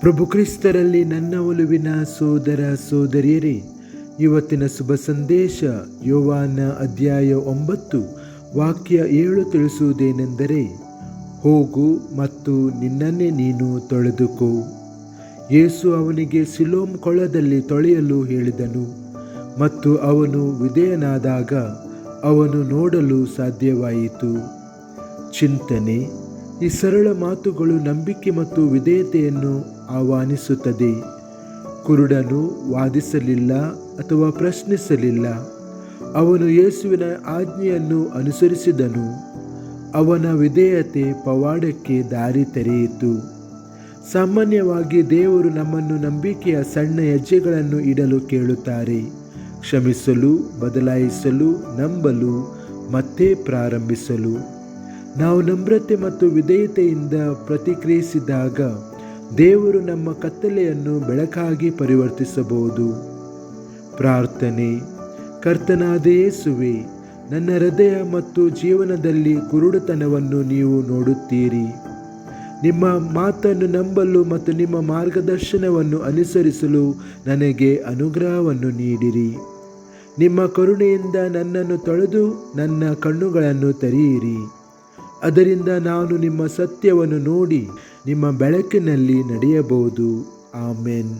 ಪ್ರಭು ಕ್ರಿಸ್ತರಲ್ಲಿ ನನ್ನ ಒಲುವಿನ ಸೋದರ ಸೋದರಿಯರೇ, ಇವತ್ತಿನ ಶುಭ ಸಂದೇಶ ಯೋವಾನ ಅಧ್ಯಾಯ 9 ವಾಕ್ಯ 7 ತಿಳಿಸುವುದೇನೆಂದರೆ, ಹೋಗು ಮತ್ತು ನಿನ್ನನ್ನೇ ನೀನು ತೊಳೆದುಕೋ. ಯೇಸು ಅವನಿಗೆ ಸಿಲೋಮ್ ಕೊಳದಲ್ಲಿ ತೊಳೆಯಲು ಹೇಳಿದನು ಮತ್ತು ಅವನು ವಿಧೇಯನಾದಾಗ ಅವನು ನೋಡಲು ಸಾಧ್ಯವಾಯಿತು. ಚಿಂತನೆ: ಈ ಸರಳ ಮಾತುಗಳು ನಂಬಿಕೆ ಮತ್ತು ವಿಧೇಯತೆಯನ್ನು ಆಹ್ವಾನಿಸುತ್ತದೆ. ಕುರುಡನು ವಾದಿಸಲಿಲ್ಲ ಅಥವಾ ಪ್ರಶ್ನಿಸಲಿಲ್ಲ. ಅವನು ಯೇಸುವಿನ ಆಜ್ಞೆಯನ್ನು ಅನುಸರಿಸಿದನು. ಅವನ ವಿಧೇಯತೆ ಪವಾಡಕ್ಕೆ ದಾರಿ ತೆರೆಯಿತು. ಸಾಮಾನ್ಯವಾಗಿ ದೇವರು ನಮ್ಮನ್ನು ನಂಬಿಕೆಯ ಸಣ್ಣ ಹೆಜ್ಜೆಗಳನ್ನು ಇಡಲು ಕೇಳುತ್ತಾರೆ. ಕ್ಷಮಿಸಲು, ಬದಲಾಯಿಸಲು, ನಂಬಲು, ಮತ್ತೆ ಪ್ರಾರಂಭಿಸಲು. ನಾವು ನಮ್ರತೆ ಮತ್ತು ವಿಧೇಯತೆಯಿಂದ ಪ್ರತಿಕ್ರಿಯಿಸಿದಾಗ ದೇವರು ನಮ್ಮ ಕತ್ತಲೆಯನ್ನು ಬೆಳಕಾಗಿ ಪರಿವರ್ತಿಸಬಹುದು. ಪ್ರಾರ್ಥನೆ: ಕರ್ತನಾದ ಯೇಸುವೇ, ನನ್ನ ಹೃದಯ ಮತ್ತು ಜೀವನದಲ್ಲಿ ಕುರುಡುತನವನ್ನು ನೀವು ನೋಡುತ್ತೀರಿ. ನಿಮ್ಮ ಮಾತನ್ನು ನಂಬಲು ಮತ್ತು ನಿಮ್ಮ ಮಾರ್ಗದರ್ಶನವನ್ನು ಅನುಸರಿಸಲು ನನಗೆ ಅನುಗ್ರಹವನ್ನು ನೀಡಿರಿ. ನಿಮ್ಮ ಕರುಣೆಯಿಂದ ನನ್ನನ್ನು ತೊಳೆದು ನನ್ನ ಕಣ್ಣುಗಳನ್ನು ತೆರೆಯಿರಿ. ಅದರಿಂದ ನಾನು ನಿಮ್ಮ ಸತ್ಯವನ್ನು ನೋಡಿ ನಿಮ್ಮ ಬೆಳಕಿನಲ್ಲಿ ನಡೆಯಬಹುದು. ಆಮೆನ್.